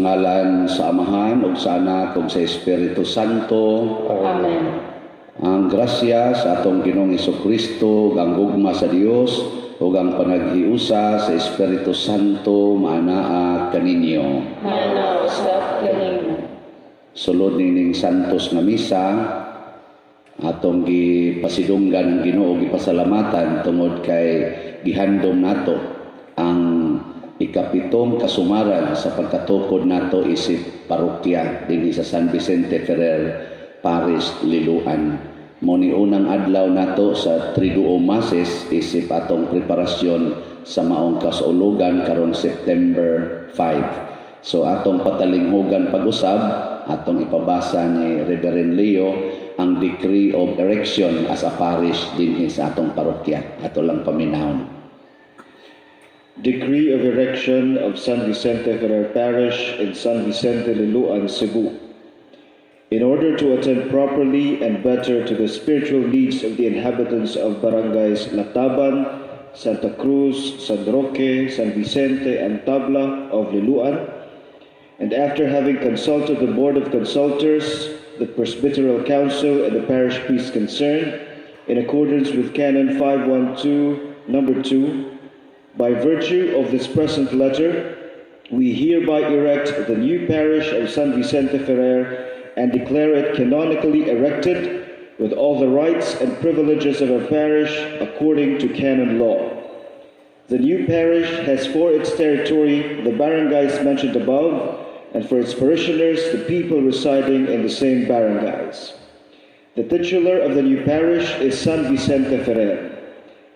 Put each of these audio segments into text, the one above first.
ngalan sa Amahan ug sa Anak ug sa Espiritu Santo. Amen. Ang grasya sa atong Ginoong Hesukristo, ang gugma sa Dios ug ang panaghiusa sa Espiritu Santo maanaa kaninyo. Mana usab kanimo. Sulod nining santos nga misa atong gipasidunggan ang Ginoo, gipasalamatan tungod kay gihandom nato ang ikapitong kasumaran sa pagkatukod nato isip parokya dinhi sa San Vicente Ferrer Parish, Liloan. Muni unang adlaw nato sa Triduo Masses isip atong preparasyon sa maong kasaulugan karon September 5. So atong patalinghugan pag-usab, atong ipabasa ni Reverend Leo ang Decree of Erection as a Parish dinhi sa atong parokya. Ato lang paminahon. Decree of Erection of San Vicente Ferrer Parish in San Vicente, Liloan, Cebu. In order to attend properly and better to the spiritual needs of the inhabitants of barangays Lataban, Santa Cruz, San Roque, San Vicente, and Tabla of Liloan, and after having consulted the Board of Consultors, the Presbyteral Council, and the parish priest concerned, in accordance with Canon 512, number 2, by virtue of this present letter, we hereby erect the new parish of San Vicente Ferrer and declare it canonically erected with all the rights and privileges of a parish according to canon law. The new parish has for its territory the barangays mentioned above, and for its parishioners the people residing in the same barangays. The titular of the new parish is San Vicente Ferrer.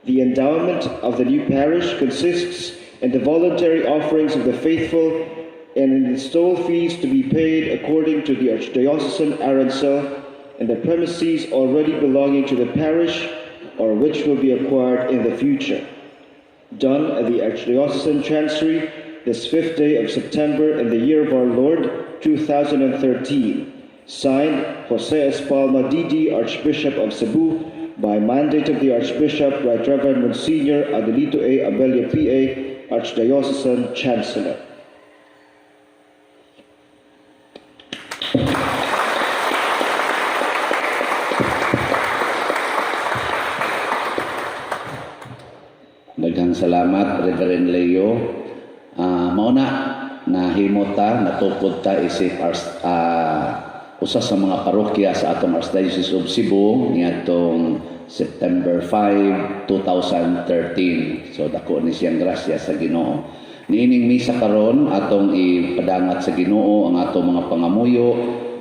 The endowment of the new parish consists in the voluntary offerings of the faithful and in the stole fees to be paid according to the Archdiocesan arancel and the premises already belonging to the parish or which will be acquired in the future. Done at the Archdiocesan Chancery this 5th day of September in the year of our Lord 2013. Signed, Jose Espalma Didi, Archbishop of Cebu, by mandate of the Archbishop, Right Reverend Monsignor Adelito A. Abella P.A., Archdiocesan Chancellor. Daghang salamat, Reverend Leo. Mauna, nahimo ta, natukod ta isip usa sa mga parokya sa atong Archdiocese of Cebu niadtong September 5, 2013. So dako ni siyang grasya sa Ginoo. Niining misa karon atong ipadangat sa Ginoo ang atong mga pangamuyo,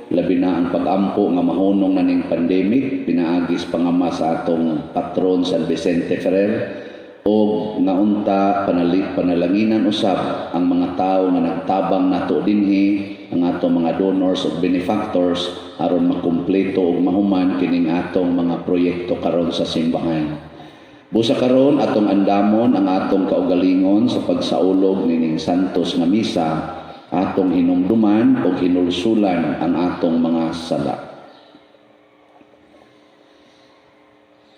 labi na ang pag-ampo nga mahunong na ning pandemic, pinaagis pangama sa atong patron San Vicente Ferrer, o naunta panalanginan usab ang mga tao nga nagtabang nato dinhi, ang atong mga donors ug benefactors aron makumpleto ug mahuman kining atong mga proyekto karon sa simbahan. Busa karon atong andamon ang atong kaugalingon sa pagsaulog nining santos nga misa, atong hinumduman ug hinulsulan ang atong mga sala.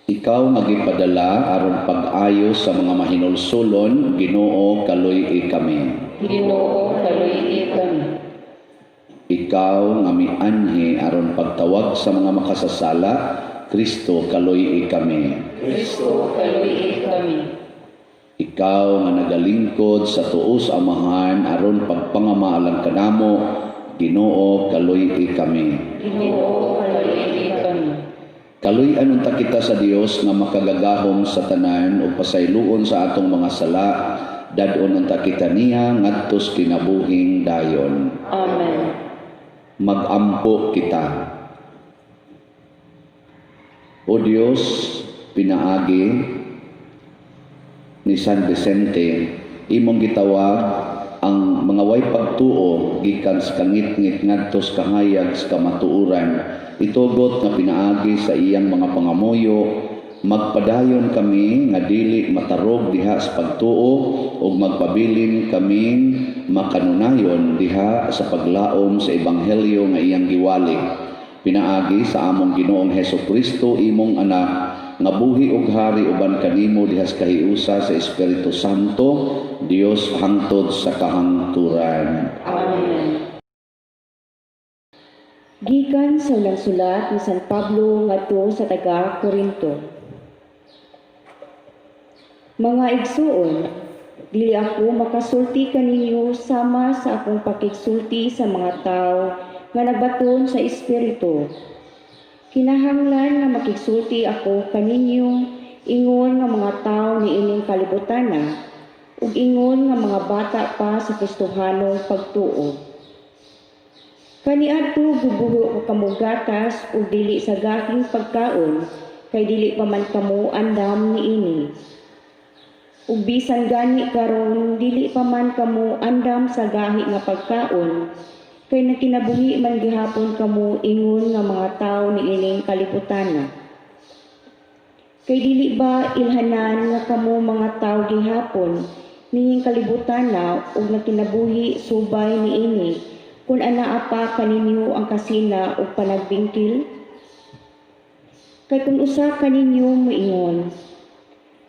Ikaw nga gipadala aron pag-ayo sa mga mahinulsulon, Ginoo kaluy-i kami. Ginoo kaluy-i kami. Ikaw nga mianhi aron pagtawag sa mga makasasala, Kristo kaluy-i kami. Kristo kaluy-i kami. Ikaw nga nagalingkod sa tuos Amahan aron pagpangamaalang kanamo, Ginoo kaluy-i kami. Ginoo kaluy-i kami. Kaluy-an unta kita sa Dios nga makagagahom sa tanan ug pasayloon sa atong mga sala, dadon unta kita niya ngadtos kinabuhing dayon. Amen. Magampo kita. O Dios, pinaagi ni San Vicente, imong gitawag ang mga way pagtuo gikan sa kangit-ngit ngadtos kahayag sa kamatuoran, itugot nga pinaagi sa iyang mga pangamuyo, magpadayon kami nga dili matarog diha sa pagtuo ug magpabilin kaming makanunayon diha sa paglaom sa ebanghelyo nga iyang giwali. Pinaagi sa among Ginoong Hesukristo imong anak nga buhi ug hari uban kanimo dihas kahiusa sa Espiritu Santo, Dios hangtod sa kahangturan. Amen. Gikan sa unang sulat ni San Pablo ngadto sa taga Corinto. Mga igsuon, dili ako makasulti kaninyo sama sa akong pakigsulti sa mga tao nga nagbaton sa Espiritu. Kinahanglan nga makigsulti ako kaninyo ingon nga mga tao niining kalibutana ug ingon nga mga bata pa sa Kristohanong pagtuo. Kaniadto gubuho ko kamo gatas ug dili sa gaking pagkaon kay dili pa man kamo andam niini. Ug bisan gani karon dili pa man kamo andam sa gahi nga pagkaon kay nakinabuhi man gihapon kamo ingon nga mga tawo niining kalibutana. Kay dili ba ilhanan nga kamo mga tawo gihapon niing kalibutana ug nakinabuhi subay niini kun anaa pa kaninyo ang kasina ug panagbingkil? Kay kung usa kaninyo moingon,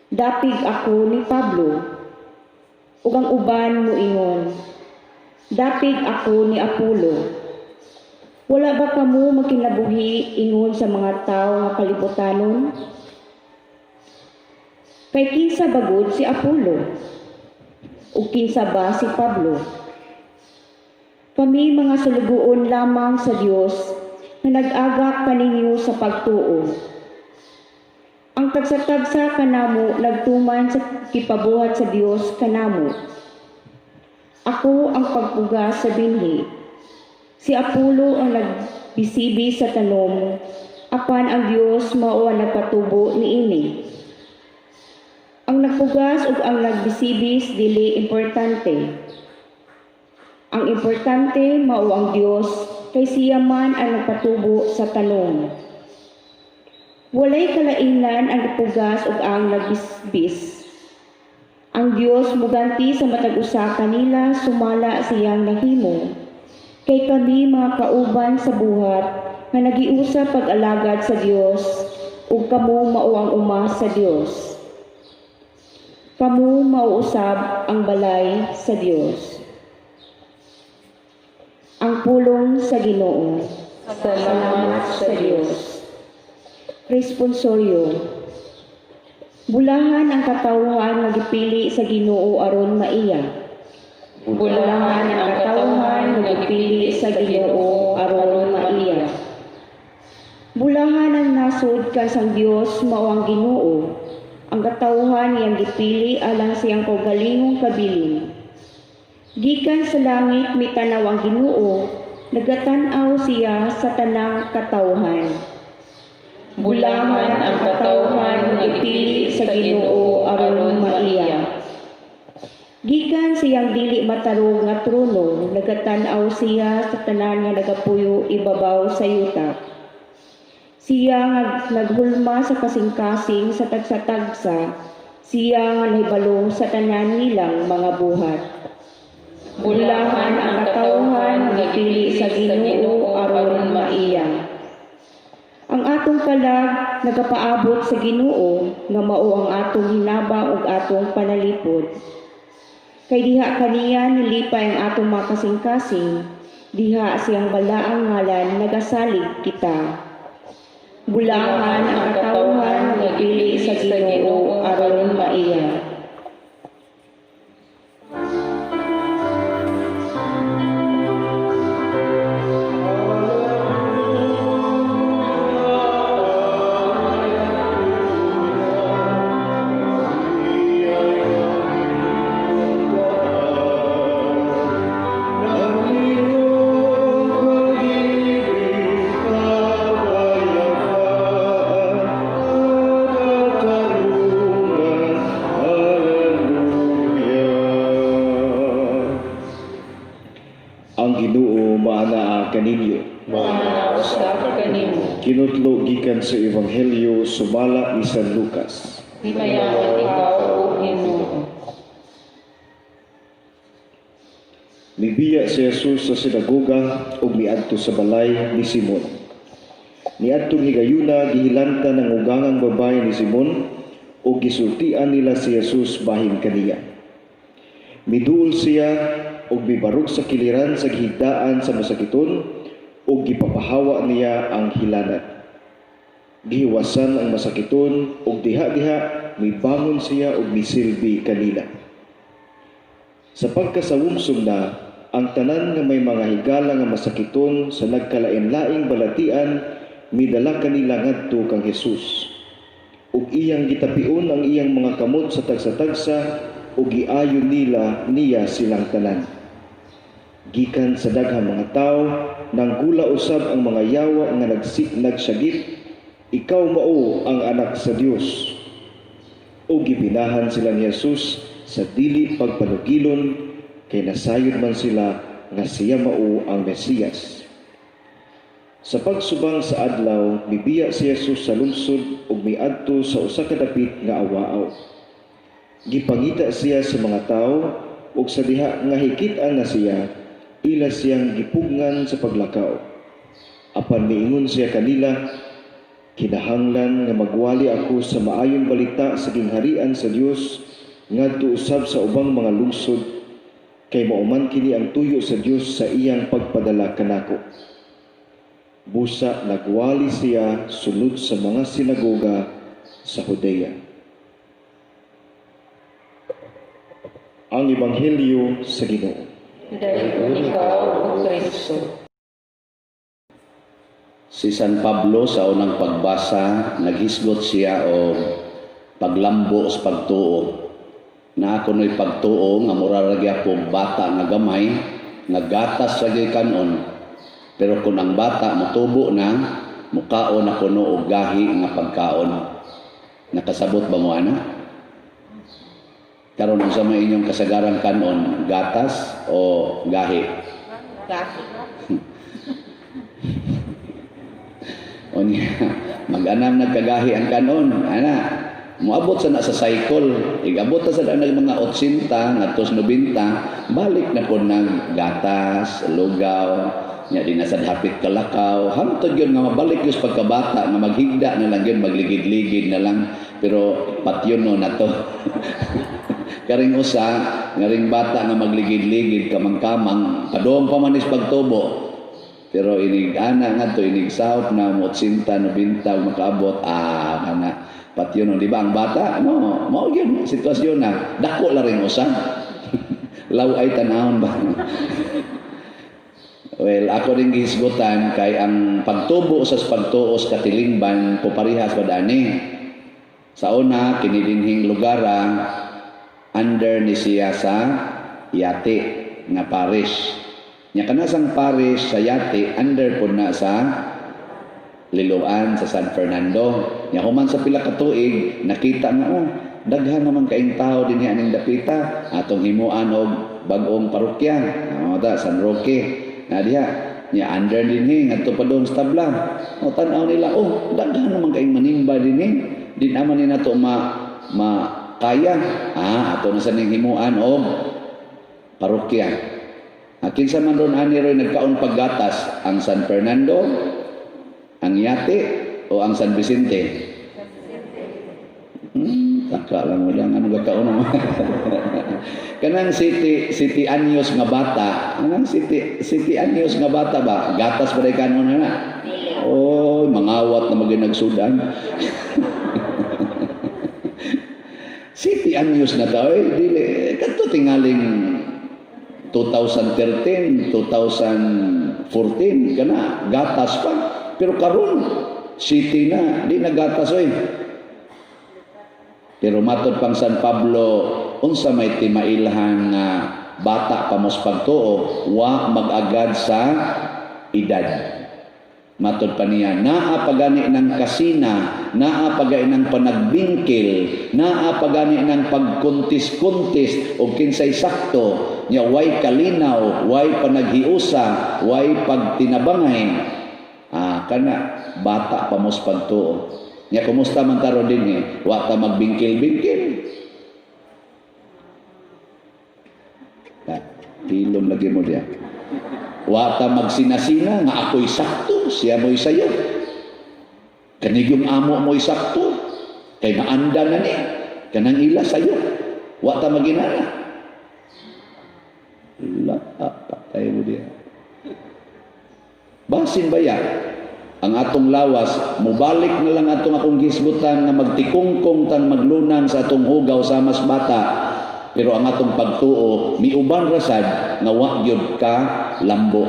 dapig ako ni Pablo, ug ang uban moingon, dapig ako ni Apollo. Wala ba kamo makinabuhi ingon sa mga tawo nga kalibutanon? Kay kinsa bagod si Apollo? Ug kinsa ba si Pablo? Kami mga sulugoon lamang sa Dios na nag-agak kaninyo sa pagtuo. Ang tagsa-tagsa kanamo nagtuman sa kipabuhat sa Dios kanamo. Ako ang pagpugas sa binhi. Si Apollo ang nagbisibi sa tanom, apan ang Dios mao ang nagpatubo niini. Ang nagpugas ug ang nagbisibis dili importante. Ang importante mao ang Dios kay siya man ang nagpatubo sa tanom. Walay kalainan ang nagpugas ug ang nagbisbis. Ang Dios muganti sa matag usa kanila sumala siyang nahimo. Kay kami mga kauban sa buhat nga nagiusa pag-alagad sa Dios ug kamo mao ang uma sa Dios. Kamo mauusab ang balay sa Dios. Ang pulong sa Ginoo. Salamat sa Diyos. Responsoryo. Bulahan ang katawhan nga gipili sa Ginoo aron maiya. Bulahan ang katawhan nga gipili sa Ginoo aron maiya. Bulahan ang nasud kan sang Dios mao ang Ginoo. Ang katawhan iyang gipili alang siyang kaugalingong kabilin. Gikan sa langit mitanaw ang Ginoo, nagatan-aw siya sa tanang katawhan. Bulahan ang katawhan nga gipili sa Ginoo aron maiya. Gikan siyang dili matarong nga trono, nagatan-aw siya sa tanan nga nagapuyo ibabaw sa yuta. Siya nga naghulma sa kasing-kasing sa tagsa-tagsa, siya nga nahibalo sa tanan nilang mga buhat. Bulahan ang katawhan nga gipili sa Ginoo aron maiya. Ang atong kalag nagapaabot sa Ginoo nga mao ang atong hinabang ug atong panalipod. Kay diha kaniya nilipay ang atong mga kasing-kasing, diha siyang balaang ngalan nagasalig kita. Bulahan ang katawhan nga gipili sa Ginoo aron maiya. Ang Ginoo maanaa kaninyo. Manausap kanimo. Kinutlo gikan sa Ebanghelyo sumala ni San Lucas. Himayaman ikaw, O Ginoo. Mibiya si Jesus sa sinagoga ug miadto sa balay ni Simon. Niadtong higayuna gihilanta ng ugangang babae ni Simon o gisultian nila si Jesus bahin kaniya. Miduol siya o bibarog sa kiliran sa gihigdaan sa masakiton o gipapahawa niya ang hilanat. Gihiwasan ang masakiton o diha-diha mibangon siya o misilbi kanila. Sa pagkasawumsum na, ang tanan nga may mga higala nga masakiton sa nagkalain-laing balatian midala kanila ngadto kang Hesus. Ug iyang gitapion ang iyang mga kamot sa tagsa-tagsa ug giayon nila niya silang tanan. Gikan sa daghang mga tao nanggula usab ang mga yawa nga nagsagit, ikaw mao ang anak sa Dios. O gibinahan sila ni Jesus sa dili pagpanugilon kay nasayod man sila nga siya mao ang Mesiyas. Sa pagsubang sa adlaw, mibiya si Jesus sa lungsod ug miadto sa usa ka dapit nga awaaw. Gipangita siya sa mga tao ug sa diha nga hikit-an na siya, ila siyang gipugngan sa paglakaw. Apan miingon siya kanila, kinahanglan nga magwali ako sa maayong balita sa gingharian sa Dios ngadto usab sa ubang mga lungsod kay mauman kini ang tuyo sa Dios sa iyang pagpadala kanako. Busa nagwali siya sulod sa mga sinagoga sa Judea. Ang Ebanghelyo sa Ginoo. Dayon ikaw, O Kristo. Si San Pablo sa unang pagbasa, naghisgot siya o paglambo sa pagtuo. Na ako no'y pagtuo, nga muraragi ako bata nga gamay, naggatas sa kanon. Pero kung ang bata matubo na, mukaon ako no og gahi nga pagkaon. Nakasabot ba mo ana? Karon sa may inyong kasagaran kanon, gatas o gahi? Gahi. O niya, mag-anam nagkagahi ang kanon. Ana, muabot sa sa cycle. Igabot na sa mga 80, ngatos 90, balik na po ng gatas, lugaw, nya di na sad hapit kalakaw. Hantod yun nga mabalik yung pagkabata, nga maghigda na lang yun, magligid-ligid na lang. Pero patyon no na to. Karing usa, nga ring bata nga magligid-ligid, kamang-kamang, padong pa man is pagtubo. Pero inig-ana nga to, inig-sahop na 80, 90, makaabot, kana patyon no. Di ba ang bata? No, mao yun, sitwasyon na. Dako la ring usa. Law ay tanahon ba? Well, ako rin gihisgutan kay ang pagtubo sa pagtuos katilingban puparihas badani. Sa una, kinilinhing lugara under ni siya sa Yati nga parish. Nya kanasang parish sa Yati under po na sa Liloan sa San Fernando. Nya human sa pila ka tuig nakita nga daghan naman kaing tao dinhi aning dapita atong himuan og bag-ong parokya. Ta San Roque. Na diha niya under dinhi ngadto pa doon sa tabla. O tan-aw nila daghan naman kaing manimba dinhi. Di naman ni nato kaya. Ato na sa ning himuan og parokya. Kinsa man ron ani roy nagkaon paggatas ang San Fernando, ang Yate o ang San Vicente. Taka lang mo lang ano gakaon mo. Kanang city anyos nga bata, kanang city anyos nga bata ba, gatas pa rin kanon na. Mangawat na maginagsudan. City anyos na daw dili kadto tingaling 2013, 2014 kana gatas pa. Pero karon city na, di na gatas Pero matod pang San Pablo, unsa may timailhan nga bata pa mos pagtuo, wa mag-agad sa edad. Matod pa niya, naa pagani ng kasina, naa pagani ng panagbingkil, naa pagani ng pagkuntis-kuntis o kinsay sakto, nya way kalinaw, way panaghiusa, way pagtinabangay. Kana bata pa mos pagtuo. Nya kumusta man karon dinhi? Wa ta magbingkil-bingkil. Hilom lagi mo diya. Wa ta magsinasina nga ako'y sakto, siya mo'y sayo. Kanig yung amo mo isakto. Kay naanda na niya. Kanang ila sa'yo. Wa ta maginana. Patay mo diya. Basin ba yan? Ang atong lawas, mubalik na lang atong akong gisbutan na magtikungkong tan maglunang sa atong hugaw sa mas bata. Pero ang atong pagtuo, miuban rasad nga wa gyud ka lambo.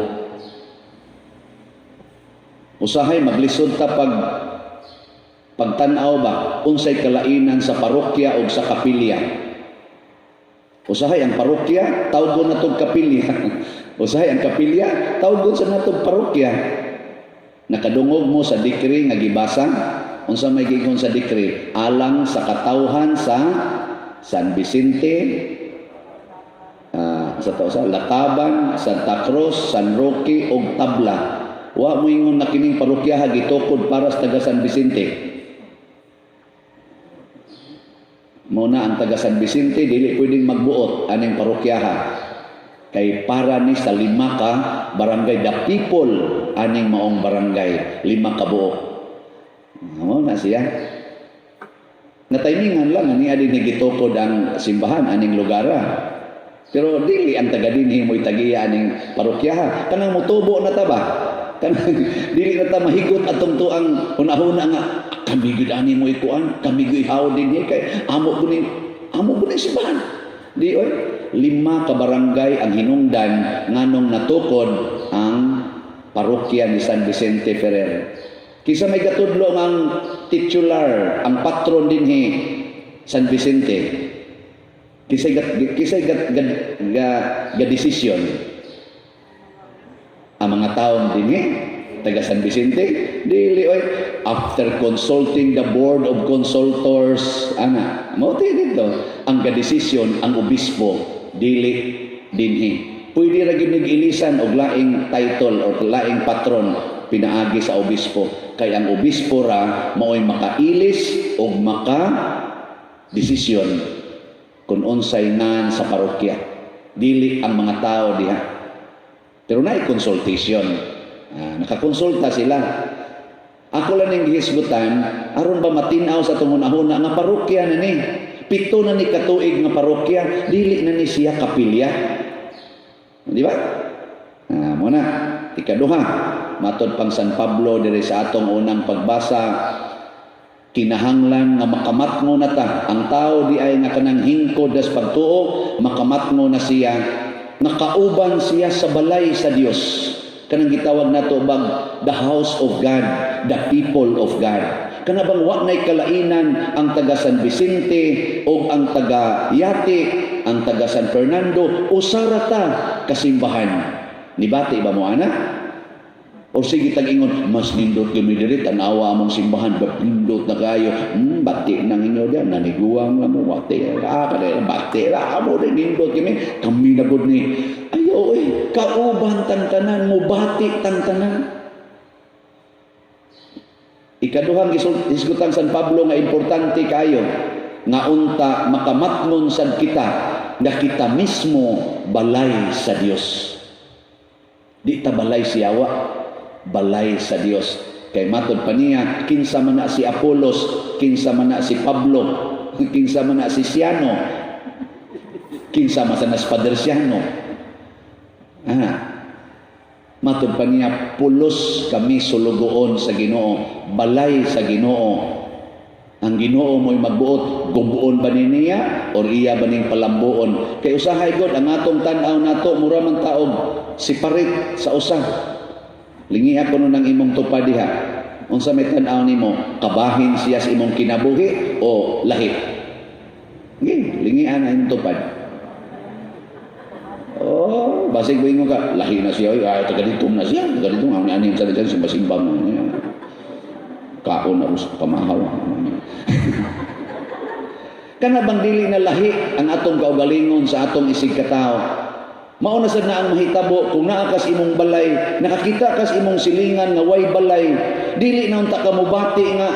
Usahay maglisod ta pagtanaw ba unsay kalainan sa parokya o sa kapilya. Usahay ang parokya, tawgon natong kapilya. Usahay ang kapilya, tawgon sa natong parokya. Nakadungog mo sa dikri nga gibasa, unsa may giingon sa dikri, alang sa katawhan sa San Vicente, sa Lataban, Santa Cruz, San Roque ug Tabla. Wa mo ingon na kining parokyaha gitukod para sa taga San Vicente. Muna ang taga San Vicente dili pwedeng magbuot aning parokyaha. Kay para ni sa 5 ka barangay, the people aning maong barangay, 5 ka buok. Mo na siya. Nataymingan lang ani adi ni gitukod ang simbahan aning lugara. Pero dili ang taga dinhi mo'y tagiya aning parokyaha. Kanang mutubo na ta ba? Kanang dili na ta mahigot atong tuang hunahuna nga kami gid ani mo ikuan, kami gid haw dinhi kay amo kuning simbahan. Di oy, 5 ka barangay ang hinungdan nganong natukod ang parokya ni San Vicente Ferrer. Kisa may gatudlo ang titular, ang patron dinhi San Vicente. Kisa desisyon ang mga taon dinhi taga San Vicente dili oy after consulting the board of consultors mo dito ang gadesisyon ang obispo dili dinhi. Pwede ra gyud ilisan og laing title or laing patron pinaagi sa obispo. Kay ang obispo ra mao'y makailis o maka-desisyon kung unsay nan sa parokya. Dili ang mga tao diha. Pero naay consultation. Nakakonsulta sila. Ako lang ning gihisgutan, aron ba matinaw sa tungunahuna nga parokya na ni. 7 na ni katuig nga parokya, dili na ni siya kapilya. Di ba? Muna, ikaduha, matod pang San Pablo diri sa atong unang pagbasa, kinahanglan nga makamatngo na ta. Ang tao di ay nga kanang hingkod das pagtuo, makamatngo na siya, nakauban siya sa balay sa Dios. Kanang gitawag nato bang the house of God, the people of God. Kana bang wa nay kalainan ang taga San Vicente o ang taga Yati, ang taga San Fernando, usara ta kasimbahan. Nibati ba mo ana? O sige tag-ingon, mas nindot kami diri, tanawa among simbahan, nindot na kayo, bati nang inyo diyan, naniguang lang mo, bati ra, amo rin nindot kami nagod ni, ayo kauban tantanan mo, bati tantanan. Ikaduhang isgutan San Pablo nga importante kayo, nga unta makamatngon sad kita, na kita mismo balay sa Dios. Di ta balay siyawa, balay sa Dios. Kay matod pa niya, kinsa man na si Apolos, kinsa man na si Pablo, kinsa man na si Siano, kinsa man na si Padre Siano. Matod pa niya, pulos kami sulugoon sa Ginoo, balay sa Ginoo. Ang Ginoo mo'y magbuot, gubuon ba niya o iya ba ning palambuon? Kay usahay God, ang atong tanaw nato, mura man taog, siparit sa usa. Lingi ako nun ang imong tupad diha. Unsa may tanaw nimo, kabahin siya sa imong kinabuhi o lahi? Lingian ang imong tupad. Basig ba ka, lahi na siya, taga-ditom na siya, taga-ditom, ang aning sa dyan, simba-simba mo. Kaon na usap pamahaw. Kana bang dili na lahi ang atong kaugalingon sa atong isig katao? Mao na sad na ang mahitabo kung naa kas imong balay, nakakita kas imong silingan nga way balay, dili na unta ka mobati nga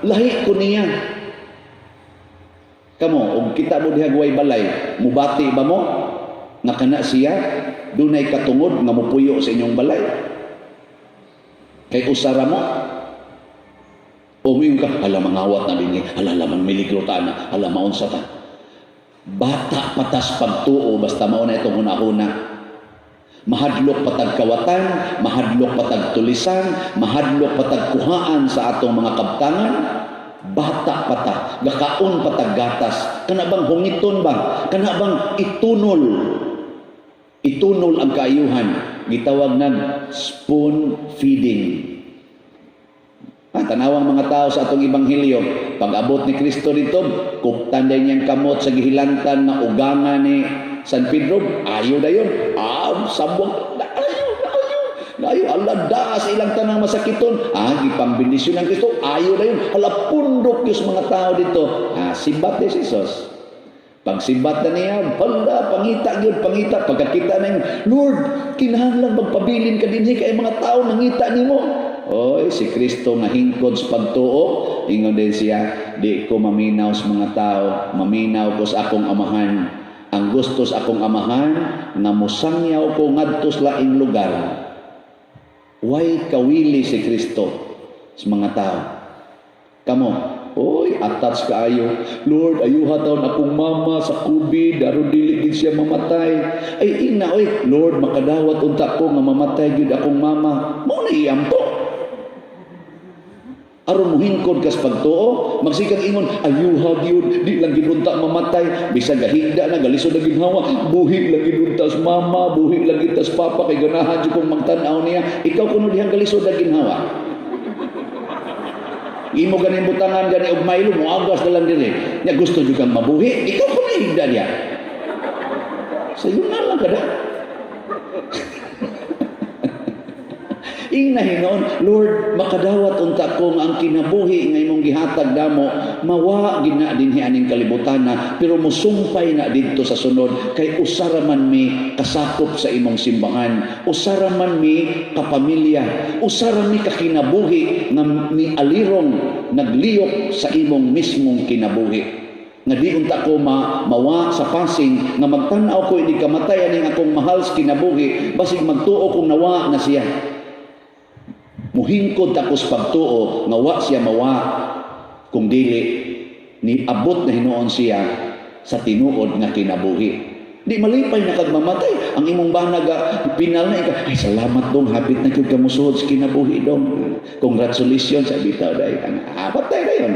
lahi ko niya. Kamo og kita mo diha way balay, mobati ba mo nga kana siya dunay katungod nga mopuyo sa inyong balay? Kay usara mo Umiyon ka, hala mangawat na din, hala laman miligro ta na, hala maunsa ta. Bata patas pagtuo, basta mauna itong una-una. Mahadlok patag kawatan, mahadlok patag tulisan, mahadlok patag kuhaan sa atong mga kabtangan. Bata pata, gakaon patag gatas. Kana bang hungiton ba? Kana bang itunol? Itunol ang kaayuhan. Gitawag ng spoon feeding. Tanawang mga tao sa atong ibanghilyo, pag-abot ni Kristo dito, kuptan din niyang kamot sa gihilantan na ugangan ni San Pedro, ayaw na yun. Sabong, ayaw, alada sa ilang tanang masakiton. Gipambindisyon ng Kristo, ayaw na yun. Halapundok yung mga tao dito. Sibat ni Jesus. Pag sibat na niya, pangita yun, pangita. Pagkakita na yun, Lord, kinahanglan magpabilin ka din kay mga tao, nangita ni mo. Oy, si Kristo nga hingkod sa pagtuo, ingon din siya, di ko maminaw sa mga tao, maminaw ko sa akong amahan. Ang gusto sa akong amahan, nga musangyaw ko ngadto sa laing lugar. Way kawili si Kristo sa mga tao. Kamo, oy, attach kaayo. Lord, ayuha taon akong mama sa COVID, aron dili gid siya mamatay. Ay ina, oy, Lord, makadawat unta ko nga mamatay gid akong mama. Mao na iyampo. Aron muhingkod kas pagtuo, magsikang ingon, ayuha gyud, di lang ginunta mamatay, bisag gahigda na galisod na ginhawa, buhi lang ginunta sa mama, buhi lang ginunta sa papa, kay ganahan jud kong magtan-aw niya, ikaw kuno dihang galisod na ginhawa. Imo ganing butangan gani og Milo, muagas na lang dire. Nya gusto jud kang mabuhi, ikaw kuno higda niya. Sayo na lang kada. Ing nahinon, Lord, makadawat unta ko nga ang kinabuhi nga imong gihatag damo, mawa gina dinhi aning kalibutan na, pero musumpay na didto sa sunod, kay usara man mi kasakop sa imong simbahan, usara man mi kapamilya, usara mi kakinabuhi nga mi alirong nagliyok sa imong mismong kinabuhi. Nga di unta ko mawa sa passing, nga magtan-aw ko ini kamatay aning akong mahal sa kinabuhi, basig magtuo kong nawa na siya. Muhingkod takos pagtuo nga wa siya mawa kung dili ni abot na hinuon siya sa tinuod nga kinabuhi. Di malipay na kag mamatay ang imong banaga pinal na ay salamat dong, hapit na gyud ka musuod sa kinabuhi dong. Congratulations sa bitaw day. Patay dayon.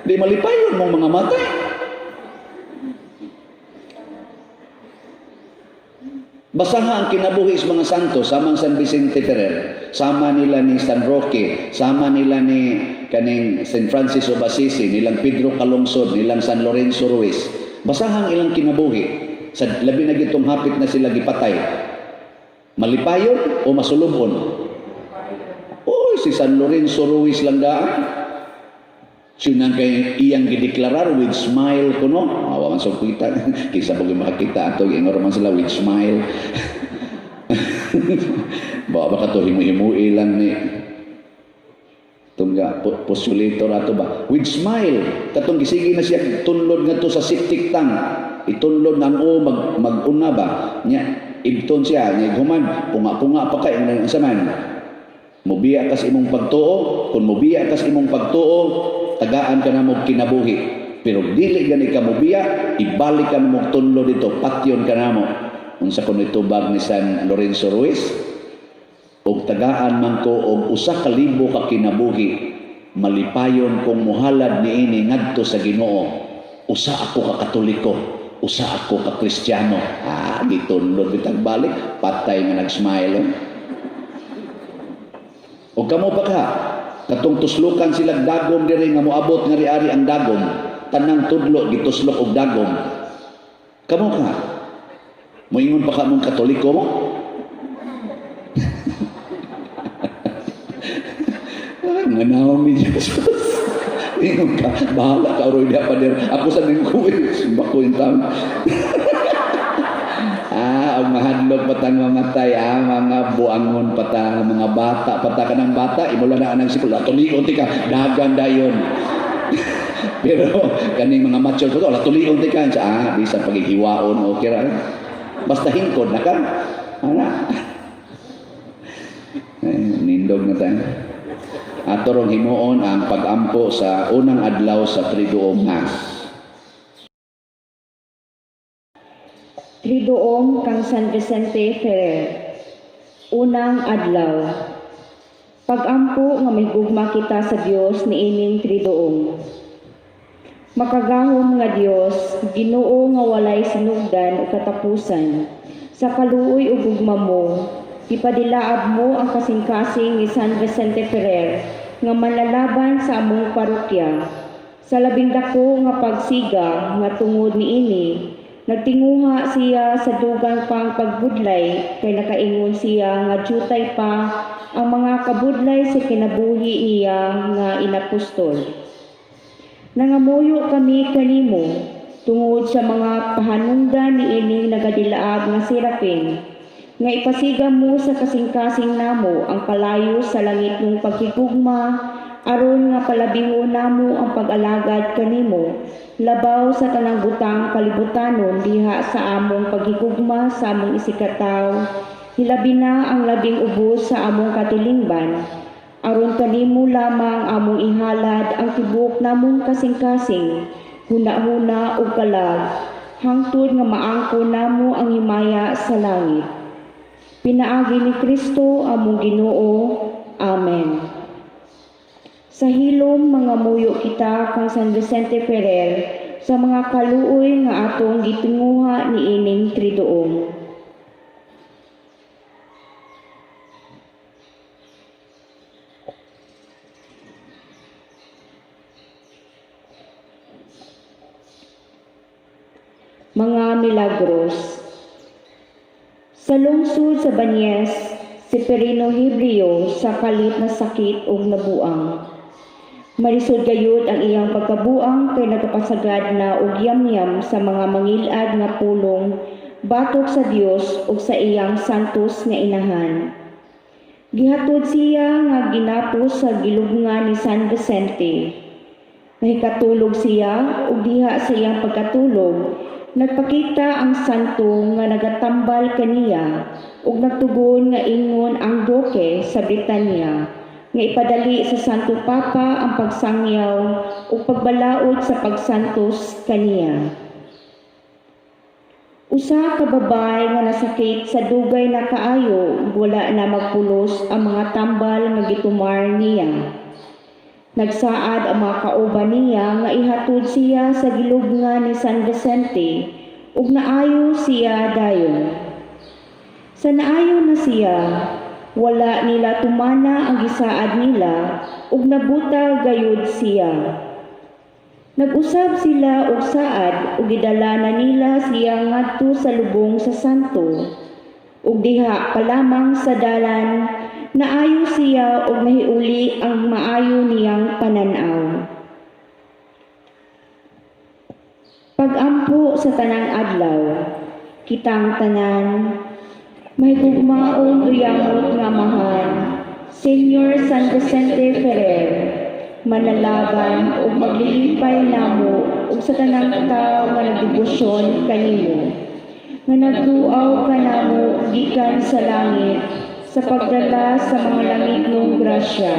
Di malipay yun mong mga matay. Basaha ang kinabuhi sa mga santo, samang San Vicente Ferrer, sama nila ni San Roque, sama nila ni kaning St. Francis of Assisi, nilang Pedro Calungsod, nilang San Lorenzo Ruiz. Basaha ang ilang kinabuhi. Sa labi na gitong hapit na sila gipatay. Malipayon o masulubon? Oy, si San Lorenzo Ruiz lang daan. Siya kay iyang gideklarar with smile ko, no? Awa man sa kita. Kisa bagay makakita ato, ingor man sila with smile. Baka to himu-himui lang ni tungga postulator ato ba? With smile. Katong gisigi na siya tunlod nga to sa septic tank. Itunlod nang mag-una ba? Nya, ibton siya. Nya, human, punga-punga pa kay ang saman. Mubiya kas imong pagtuo. Kung mubiya kas imong pagtuo, tagaan ka na mo kinabuhi. Pero dili gani ka mubiya, ibalik ka na mo tunlo dito, patyon ka na mo. Unsa kuno itubag ni San Lorenzo Ruiz, og tagaan man ko og 1,000 ka kinabuhi, malipayon kung muhalad niini ngadto sa Ginoo. Usa ako ka Katoliko, usa ako ka Kristiyano. Gitunlo bitag balik, patay nga nag-smile. O kamo pa ka, katong tuslukan sila dagom diri nga moabot nga riari ang dagom, tanang tudlo gituslok og dagom. Kamo ka, moingon pa ka mong Katoliko mo? Nganaw mi Jesus. Ingon ka, bahala ka oroy diha pa der. Ako sa ning kuwi, sumba ko intang. Ang mahadlok patang mamatay, mga buangon pata, mga bata pata kanang bata, imula na anang sikul, tulion ti ka, dagan dayon. Pero kaning mga mature ko, tulion ti ka, di sa paghihiwaon, okay ra. Basta hingkod na ka. Nindog na tayo. ato rong himuon ang pag-ampo sa unang adlaw sa Triduum Mass. Triduum kang San Vicente Ferrer. Unang adlaw. Pag-ampo nga may gugma kita sa Dios niining Triduum. Makagahom nga Dios, Ginoo nga walay sinugdan o katapusan. Sa kaluoy ug gugma mo, ipadilaab mo ang kasing-kasing ni San Vicente Ferrer nga manlalaban sa among parokya. Sa labing dako nga pagsiga nga tungod niini, nagtinguha siya sa dugang pang pagbudlay kay nakaingon siya nga jutay pa ang mga kabudlay sa kinabuhi niya nga inapostol. Nangamuyo kami kanimo tungod sa mga pahanungdan niining nagadilaab nga sirapin nga ipasiga mo sa kasing-kasing namo ang kalayo sa langit ng pagkigugma aron nga palabingon namo ang pag-alagad kanimo labaw sa tanang butang kalibutanon diha sa among pagigugma sa among isikataw hilabi na ang labing ubos sa among katilingban aron kanimo lamang among ihalad ang tibok namong kasing-kasing huna-huna ug kalag hangtod nga maangko namo ang himaya sa langit. Pinaagi ni Kristo among Ginoo. Amen. Sa hilom mga muyo kita kang San Vicente Ferrer sa mga kaluoy nga atong gitinguha niining Triduum. Mga milagros. Sa lungsod sa Banyes, si Perino Hebreo sa kalit na sakit ug nabuang. Marisod gayud ang iyang pagkabuang kay nagapasagad na og yamyam sa mga mangilad nga pulong batok sa Dios ug sa iyang santos nga inahan. Gihatod siya nga ginapos sa gilubngan ni San Vicente. Nahikatulog siya ug diha sa iyang pagkatulog nagpakita ang santo nga nagatambal kaniya ug nagtugon nga ingon ang Duke sa Britanya nga ipadali sa Santo Papa ang pagsangyaw ug pagbalaod sa pagsantos kaniya. Usa ka babay nga nasakit sa dugay na kaayo ug wala na magpulos ang mga tambal nga gitumar niya. Nagsaad ang mga kauban niya nga ihatod siya sa gilubngan ni San Vicente ug naayo siya dayon. Sa naayo na siya, wala nila tumana ang gisaad nila ug nabuta gayud siya. Nag-usab sila og saad ug gidala na nila siya ngadto sa lubong sa santo ug diha pa lamang sa dalan naayo siya ug nahiuli ang maayo niyang pananaw. Pag-ampo sa tanang adlaw, kitang tanan, may gugmaong riyamot nga mahal, Senyor San Vicente Ferrer, manalaban ug maglilipay namo ug sa tanang tawo nga nagdebosyon kanimo, nga nagduaw kanamo gikan sa langit, sa pagdala sa mga langit ng grasya.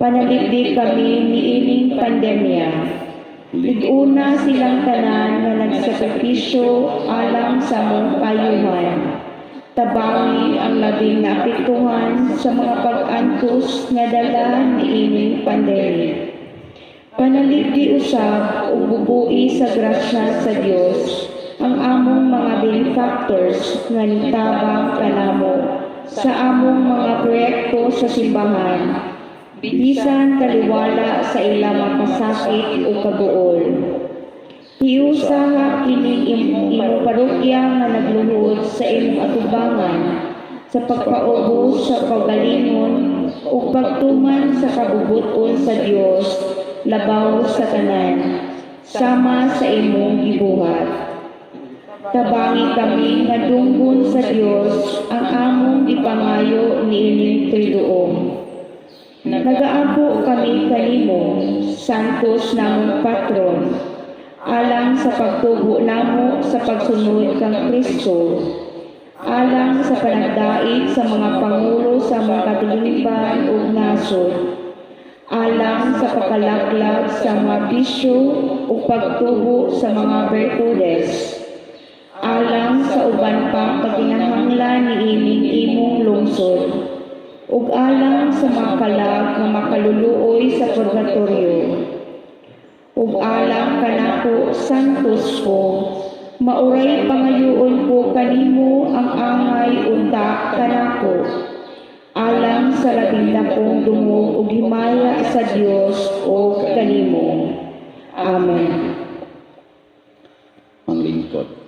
Panalipdig kami niining pandemya. Liguna silang tanan nga nagsakripisyo alang sa mong kayuhan. Tabangi ang labing naapektuhan sa mga pag-antos nga dala niining pandemic. Panalipdi usab ug bubui sa grasya sa Dios ang among mga benefactors nga nitabang kanamo sa among mga proyekto sa simbahan, bisan taliwala sa ilang makasakit o kabuol. Iusaha kining imong parokya nga nagluhod sa imong atubangan sa pagpaubos sa pagalingon o pagtuman sa kabubuton sa Dios labaw sa tanan, sama sa imong gibuhat. Tabangi kami nga dunggon sa Dios ang among gipangayo niining Triduum. Nagaampo kami kanimo, santos namong patron, alang sa pagtubo namo sa pagsunod kang Kristo, alang sa panagdait sa mga pangulo sa mga katilipan ug nasod, alang sa pagkalaglag sa mga bisyo o pagtubo sa mga bertudes, alang sa uban pang pagkinahanglan ni ining imong lungsod, ug alang sa mga kalag nga makaluluoy sa purgatorio, ug alang kanako santos ko, mauray pangayoon ko kanimo ang angay unta kanako, alang sa labing dakong dungog ug himaya sa Dios o kanimo. Amen. Manglingkod.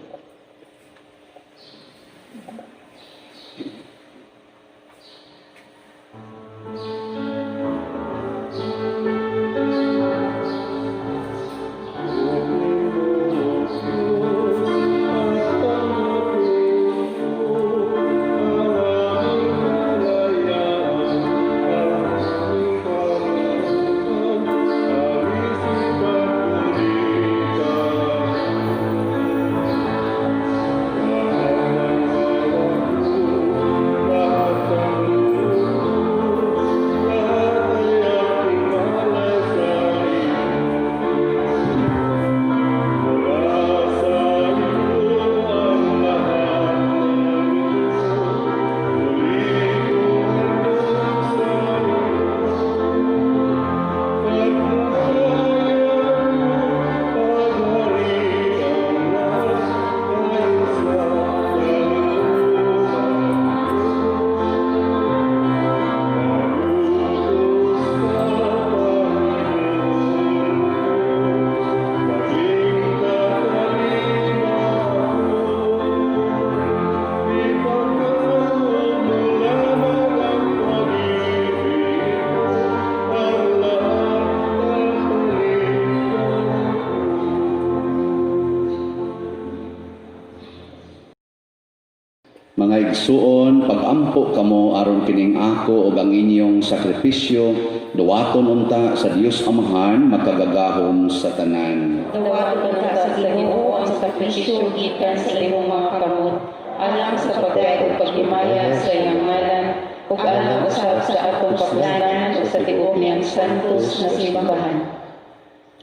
Mga igsuon, pagampo kamo aron kining ako ug ang inyong sakripisyo, duwaton unta sa Dios Amahan makagagahom sa tanan. Dawaton ka sa Ginoo ang sakripisyo gikan sa imong mga kamot, alang sa pagay ug paghimaya sa iyang ngalan, ug alang usab sa atong kapuslanan ug sa tibuok niyang santos na simbahan.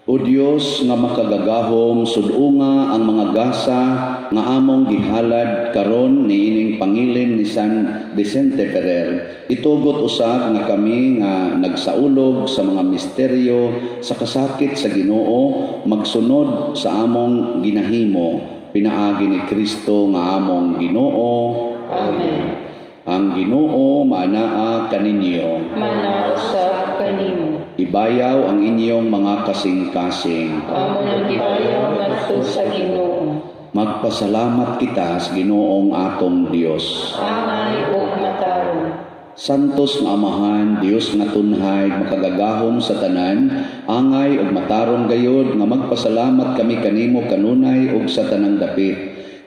O Dios nga makagagahom, sudunga ang mga gasa nga among gihalad karon niining pangilin ni San Vicente Ferrer. Itugot usab nga kami nga nagsaulog sa mga misteryo sa kasakit sa Ginoo, magsunod sa among ginahimo, pinaagi ni Kristo nga among Ginoo. Amen. Ang Ginoo maanaa kaninyo. Mana usab kanimo. Ibayaw ang inyong mga kasing-kasing. Amo nang gibayaw ngadto sa Ginoo. Magpasalamat kita sa Ginoong atong Dios. Angay ug matarong. Santos nga Amahan, Dios nga tunhay, makagagahom sa tanan, angay ug matarong gayod nga magpasalamat kami kanimo kanunay ug sa tanang dapit.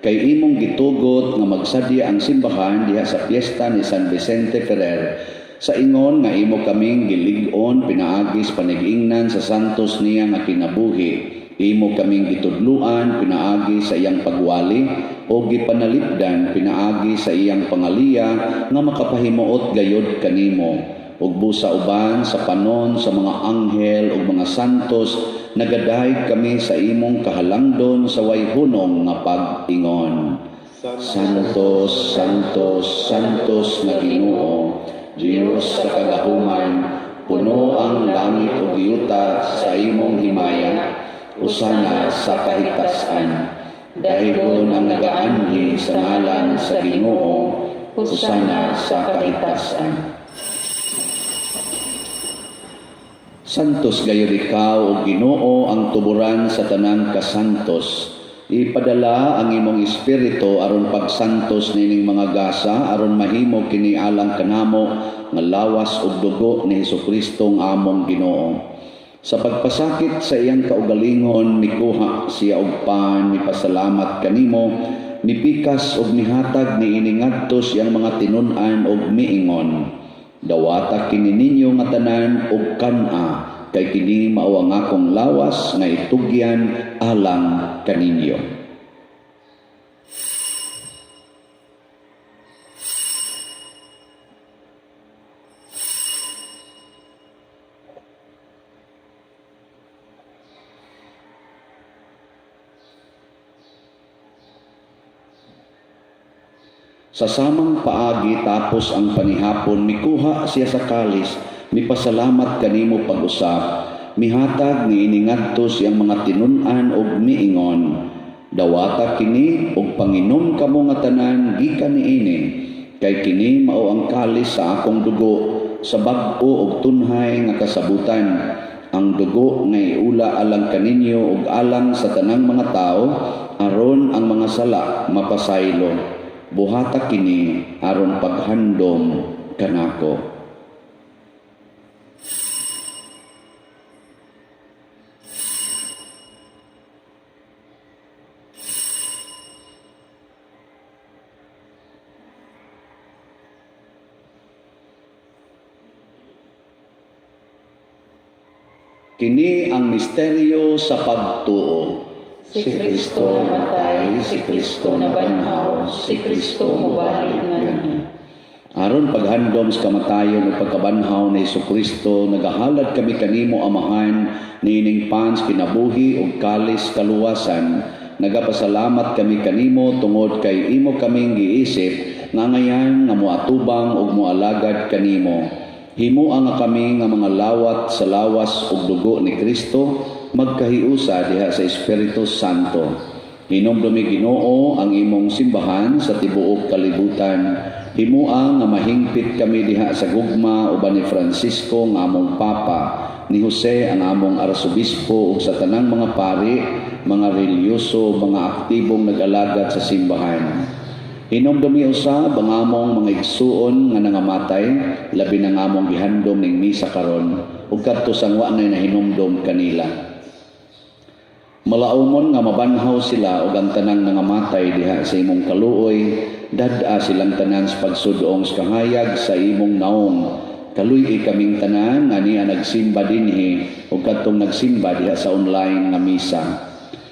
Kay imong gitugot nga magsadya ang simbahan diha sa piyesta ni San Vicente Ferrer. Sa ingon nga imo kaming gilig-on pinaagis panag-ingnan sa santos niya nga kinabuhi. Imo kaming gitudluan pinaagi sa iyang pagwali o gipanalipdan pinaagi sa iyang pangaliya nga makapahimuot gayod kanimo. Ug busa uban sa panon sa mga anghel ug mga santos nagadayeg kami sa imong kahalangdon sa wayhunong nga pag-ingon. Santos, Santos, Santos nga Ginoo, Dios sa kagahuman, puno ang langit ug yuta sa imong himaya, usana sa kahigtasan. Dahigon ang nagaanhi sa ngalan sa Ginoo, usana sa kahigtasan. Santos gayud ikaw o Ginoo ang tuburan sa tanang kasantos. Ipadala ang imong espiritu aron pagsantos nining mga gasa aron mahimo kini alang kanamo nga lawas ug dugo ni Hesukristo nga among Ginoo. Sa pagpasakit sa iyang kaugalingon mikuha siya og pan, mipasalamat kanimo, mipikas ug mihatag niini ngadto siyang mga tinun-an ug miingon. Dawata kini ninyo nga tanan ug kan-a, kay kini mao ang akong lawas nga itugyan alang kaninyo. Sa samang paagi tapos ang panihapon, mikuha siya sa kalis, mipasalamat kanimo pag-usap, mihatag ni iningadto siyang mga tinun-an og miingon, dawata kini og panginom kamo nga tanan gikan niini, kay kini mao ang kalis sa akong dugo, sa bag-o og tunhay nga kasabutan, ang dugo nga iula alang kaninyo ug alang sa tanang mga tao, aron ang mga sala mapasaylo. Buhata kini aron paghandom kanako. Kini ang misteryo sa pagtuo. Si Kristo namatay, si Kristo nabanhaw, si Kristo mubalik nganhi. Aron paghandom sa kamatayon ug pagkabanhaw ni Jesucristo, nagahalad kami kanimo amahan niining pans kinabuhi ug kalis kaluwasan. Nagapasalamat kami kanimo tungod kay imo kaming giisip nga ngayan nga moatubang ug moalagad kanimo. Himua nga kami nga mga lawat sa lawas ug dugo ni Kristo, magkahiusa diha sa Espiritu Santo. Hinumdumi Ginoo ang imong simbahan sa tibuok kalibutan. Himua nga mahingpit kami diha sa gugma uban ni Francisco nga among Papa, ni Jose ang among Arsobispo ug sa tanang mga pari, mga relyoso, mga aktibong nag-alagad sa simbahan. Hinumdumi usab ang among mga igsuon nga nangamatay, labi na nga among gihandom ning misa karon ug kadto sang wa nay nahinumdom kanila. Malaumon nga mabanhaw sila ug ang tanang nangamatay diha sa imong kaluoy, dad-a silang tanan sa pagsudong sa kahayag sa imong naong. Kaluy kaming tanan nga niya nagsimba dinhi ug kadtong nagsimba diha sa online nga misa.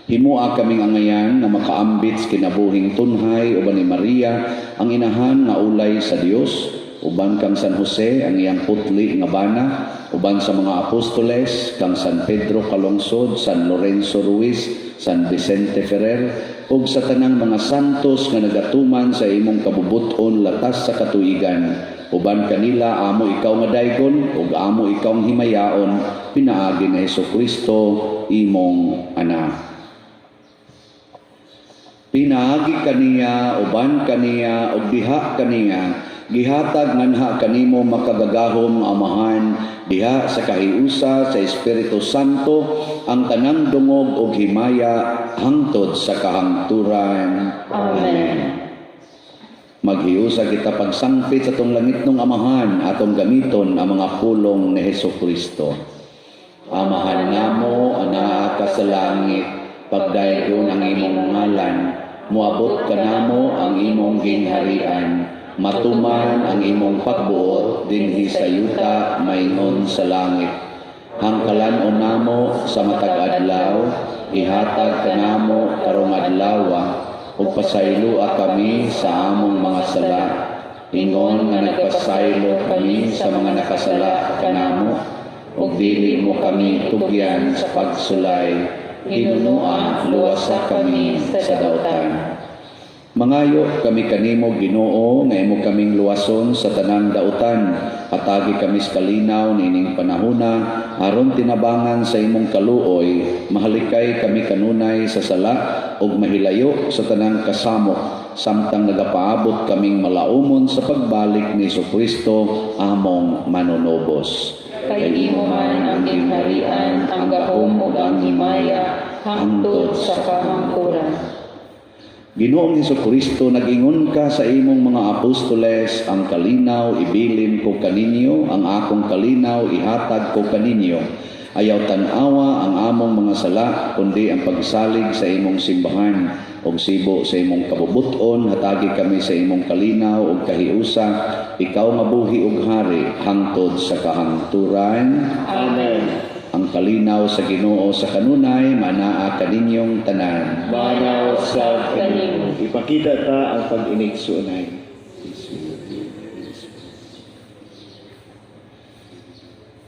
Himua kaming angayan na makaambit sa kinabuhing tunhay uban ni Maria, ang inahan nga ulay sa Dios, uban kang San Jose ang iyang putli nga bana, uban sa mga apostoles kang San Pedro Calungsod, San Lorenzo Ruiz, San Vicente Ferrer, ug sa tanang mga santos nga nagatuman sa imong kabubuton latas sa katuigan. Uban kanila amo ikaw nga daygon ug amo ikaw ang himayaon, pinaagi ni Jesucristo imong anak. Pinaagi kaniya, uban kaniya, ug diha kaniya, gihatag nganha kanimo makagagahom amahan, diha sa kahiusa sa Espiritu Santo, ang tanang dungog ug himaya hangtod sa kahangturan. Amen. Maghiusa kita pagsangpit sa tong langit nung amahan, atong gamiton ang mga pulong ni Jesucristo. Amahan namo ana ka sa langit, pagdayon ang imong ngalan, muabot ka namo ang imong gingharian, matuman ang imong pagbuot dinhi sa yuta maingon sa langit. Hangkalan-on namo sa matag adlaw, ihatag ka namo karong adlaw, ug pasaylua kami sa among mga sala, ingon nga nagpasaylo kami sa mga nakasala kanamo, ug dili mo kami tugyan sa pagsulay. Ginunoa, luwasa kami sa dautan. Mangayo kami kanimo Ginoo nga imo kaming luwason sa tanang dautan. Atagi kami sa kalinaw nining panahona, aron tinabangan sa imong kaluoy, mahalikay kami kanunay sa sala ug mahilayo sa tanang kasamo, samtang nagapaabot kaming malaumon sa pagbalik ni Jesucristo among manunobos. Kay imo man ang gingharian, ang gahom ug ang himaya, hangtod sa kahangturan. Ginoong Jesucristo, nag-ingon ka sa imong mga apostoles, ang kalinaw ibilin ko kaninyo, ang akong kalinaw ihatag ko kaninyo. Ayaw tanawa ang among mga sala, kundi ang pagsalig sa imong simbahan, og sibo sa imong kabubuton, hatagi kami sa imong kalinaw ug kahiusa, ikaw mabuhi ug hari, hangtod sa kahangturan. Amen. Ang kalinaw sa Ginoo sa kanunay, manaa kaninyong tanan. Manaw sa kanimo. ipakita ta ang pag-inigsuunay.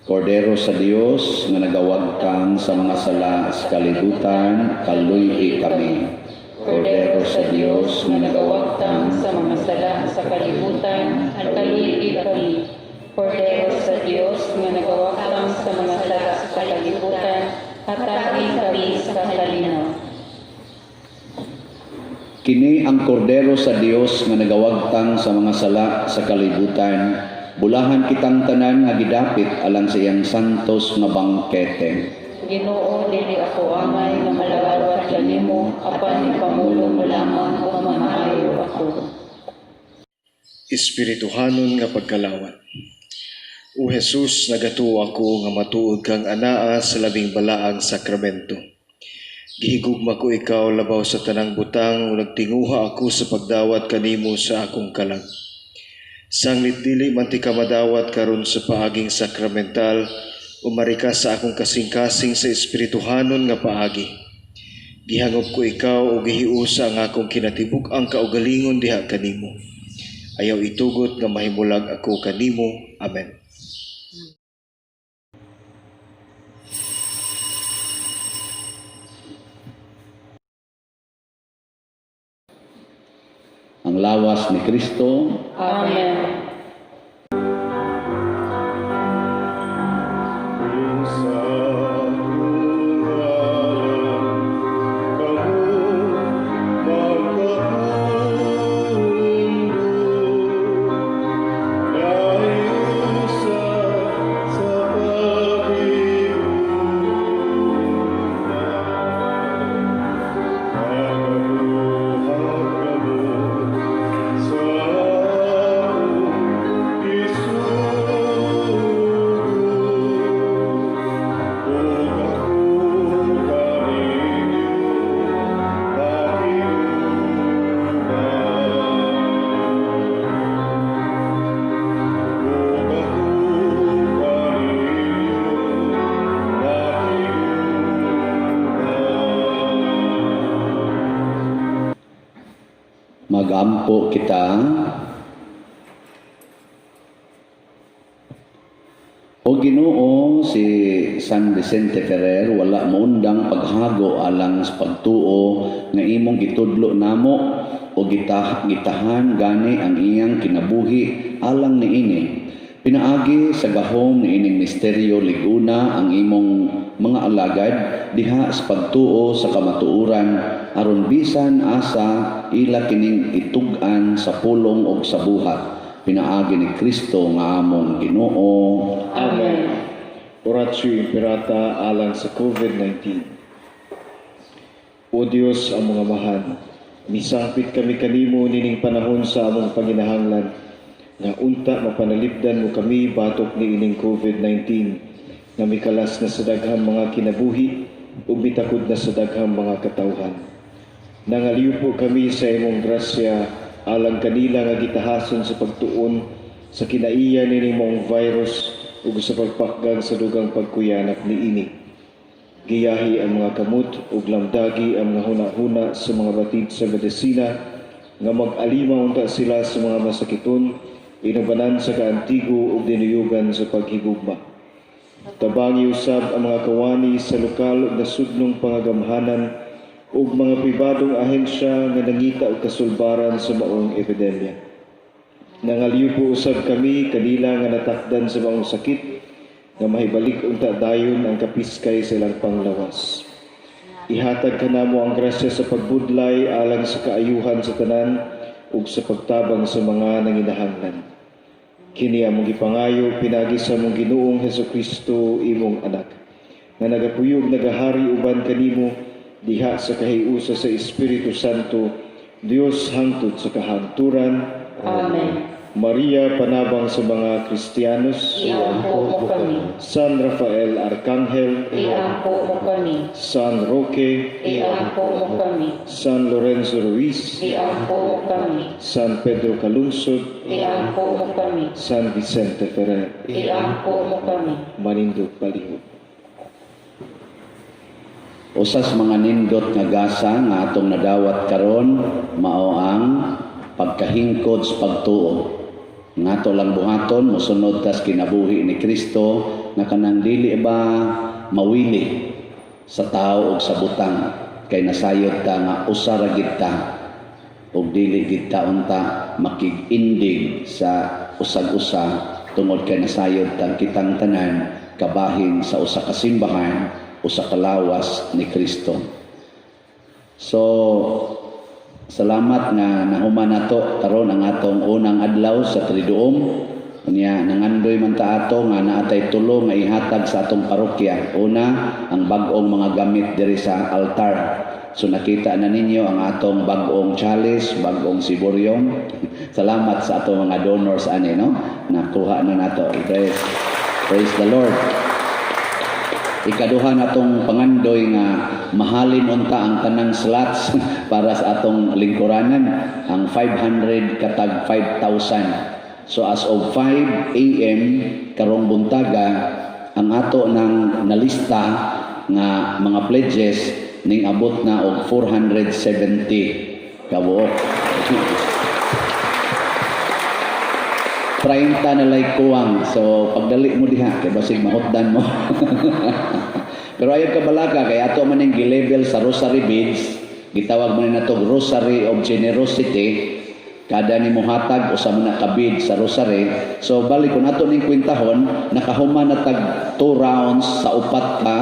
Kordero sa Dios nga nagawag kang sa mga sala sa kalibutan, kaluy kami. Kordero sa Dios nga nagawagtang sa mga sala sa kalibutan, kaluhig kami. Kordero sa Diyos nga nagawagtang sa mga sala sa kalibutan, hatagin kami sa kalinaw. Kini ang kordero sa Dios nga nagawagtang sa mga sala sa kalibutan. Bulahan kitang tanan nga gidapit alang sa iyang santos nga bangkete. Ginoo, dili ako amay nga malawat kanimo, apan ipamulo mo lamang kung mamaayo ako. Espirituhanon nga pagkalawat. O Jesus, nagatuo ako nga matuod kang anaa sa labing balaang sakramento. Gihigugma ko ikaw labaw sa tanang butang o nagtinguha ako sa pagdawat kanimo sa akong kalag. Sanglit dili man ti ka madawat karon sa paaging sakramental, umari ka sa akong kasing-kasing sa espirituhanon nga paagi. Gihangop ko ikaw o gihiusa ang akong kinatibuk ang kaugalingon diha kanimo. Ayaw itugot nga mahimulag ako kanimo. Amen. Ang lawas ni Kristo, Amen. magampo kita. O Ginoo, si San Vicente Ferrer wala maundang paghago alang sa pagtuo nga imong gitudlo namo o gitahan gani ang iyang kinabuhi alang niini. Pinaagi sa gahom niining misteryo liguna ang imong mga alagad diha sa pagtuo sa kamatuoran aron bisan asa ila kining itug-an sa pulong ug sa buhat. Pinaagi ni Kristo nga among Ginoo. Amen. Oratio Imperata alang sa COVID-19. O Diyos ang mga mahal, misangpit kami kanimo nining panahon sa among panginahanglan, nga unta mapanalipdan mo kami batok ni ining COVID-19, nga mikalas na sa daghang mga kinabuhi, o bitakod na sa daghang mga katawhan. Nangaliw po kami sa imong grasya, alang kanila nga gitahason sa pagtuon sa kinaiya nining mong virus ug sa pagpakgang sa dugang pagkuyanak niini. Giyahi ang mga kamot ug lamdagi ang mga hunahuna sa mga batid sa medisina nga mag-alimaw unta sila sa mga masakiton, inubanan sa kaantigo ug dinuyugan sa paghigugma. Tabangi usab ang mga kawani sa lokal ug nasudnong pangagamhanan ug mga pribadong ahensya nga nangita og kasulbaran sa maong epidemya. Nangaliw po usab kami kanila nga natakdan sa maong sakit nga mahibalik unta dayon ang kapiskay sa ilang panglawas. Ihatag kanamo ang grasya sa pagbudlay alang sa kaayuhan sa tanan ug sa pagtabang sa mga nanginahanglan. Kini among gipangayo pinagi sa among Ginoong Hesukristo imong anak nga nagapuyog nagahari uban kanimo diha sa kahiusa sa Espiritu Santo, Dios hangtod sa kahangturan. Amen. Maria, panabang sa mga Kristiyanos. Iampo mo kami. San Rafael Arcangel. Iampo mo kami. San Roque. Iampo mo kami. San Lorenzo Ruiz. Iampo mo kami. San Pedro Calungsod. Iampo mo kami. San Vicente Ferrer. Iampo mo kami. Manindog palihog. Usas mga nindot nga gasa nga atong nadawat karon mao ang pagkahingkod sa pagtuo. Ngato lang buhaton mosunod tas kinabuhi ni Kristo nga kanang dili ba mawili sa tao ug sa butang. kay nasayod ta nga usa ra gid ta ug dili gid ta unta makig-indig sa usag-usa tungod kay nasayod ta kitang tanan kabahin sa usa ka simbahan, usa ka lawas ni Kristo. So salamat nga nahuman nato karon ang atong unang adlaw sa Triduum. Unya nangandoy man ta ato nga naatay tulo nga ihatag sa atong parokya. Una, ang bag-ong mga gamit diri sa altar. So nakita na ninyo ang atong bag-ong chalice, bag-ong siburyong. Salamat sa atong mga donors ani no. Nakuha na nato. Praise the Lord. Ikaduha natong pangandoy nga mahalin unta ang tanang slots para sa atong lingkuranan, ang 500 katag 5,000. So as of 5 a.m. karong buntaga, ang ato nang nalista nga mga pledges ning abot na og 470 kabuok. 30 na lay kuwang. So pagdali mo diha kay basig mahutdan mo. Pero ayon kabalaka kay ato man ning gilevel sa rosary beads, gitawag man nato Rosary of Generosity. Kada ni muhatag usa man ka bead sa rosary. So balik ko nato ning kwintahon, nakahuman na tag 2 rounds sa upat ka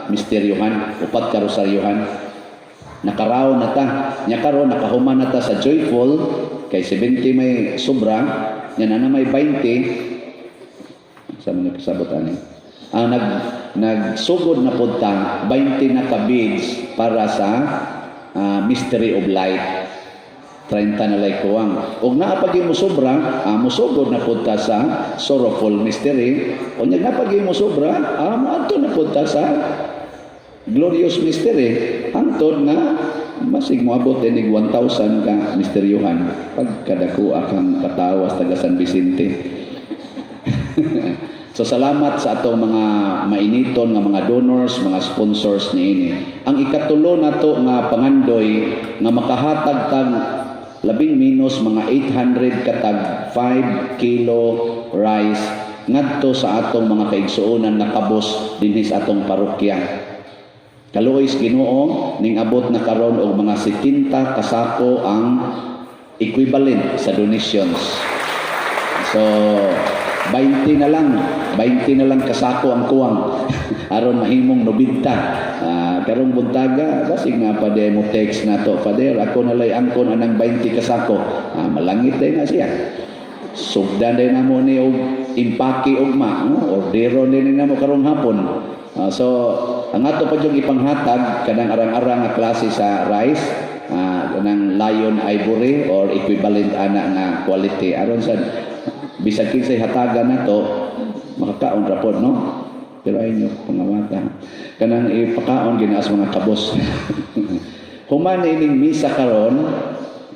misteryohan, upat ka rosaryohan. Nakaraon na ta. Nya karon nakahuman na ta sa Joyful kay 70 may sobra, nya na may 20. Sa mga kasabot ani. Ang nagsugod na pud ta 20 na ka beads para sa Mystery of Light. 30 na lay kuwang. Ug naa pag mo sobra, musugod na pud ta sa Sorrowful Mystery. O nya na pag mo sobra, moadto na pud ta sa Glorious Mystery. Antod nga masig moabot inig 1,000 ka misteryohan pag kadako akang katawas taga San Vicente. So salamat sa atong mga mainiton nga mga donors, mga sponsors niini. Ang ikatulo nato nga pangandoy nga makahatag tag labing minus mga 800 katag 5 kilo rice ngadto sa atong mga kaigsuonan nakabos dinhi sa atong parokya. Kaluoy Ginoo ning abot na karon og mga 70 kasako ang equivalent sa donations. So 20 na lang kasako ang kuwang aron mahimong 90. Karong buntaga basig nga pa mo text nato, Father ako nalay angkon anang 20 kasako. Malangit day na siya. Sugdan day namo ni og impaki ugma, ordero din namo karong hapon. So ang ato pa yung ipanghatag kanang arang-arang nga klase sa rice, kanang Lion Ivory or equivalent ana nga quality aron sa bisag kinsay hatagan nato makakaon ra pod no. Pero ayun yung pangawata. Kanang ipakaon ginaas mga kabos. Human ining misa karon,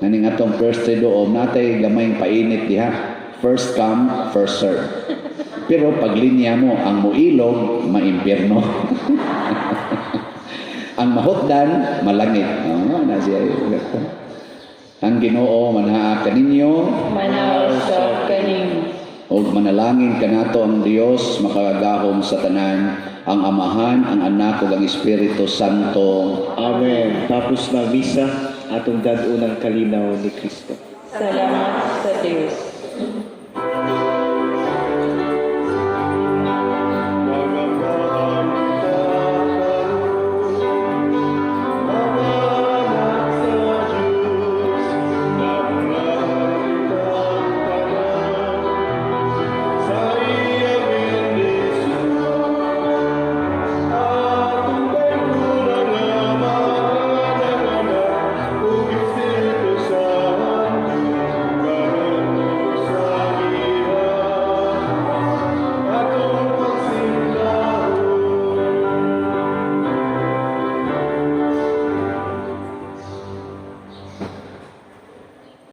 naning atong first Triduum, natay gamayng painit diha. First come, first serve. Pero paglinya mo, ang muilog, maimpierno. Ang mahutdan, malangit. Na siya. Ang Ginoo manhaa kaninyo, Manausap kaninyo. o manalangin kanato ang Dios makagahom sa tanan, ang Amahan, ang Anak ug ang Espiritu Santo. Amen. Tapos na misa, atong dadunang kalinaw ni Kristo. Salamat sa Diyos.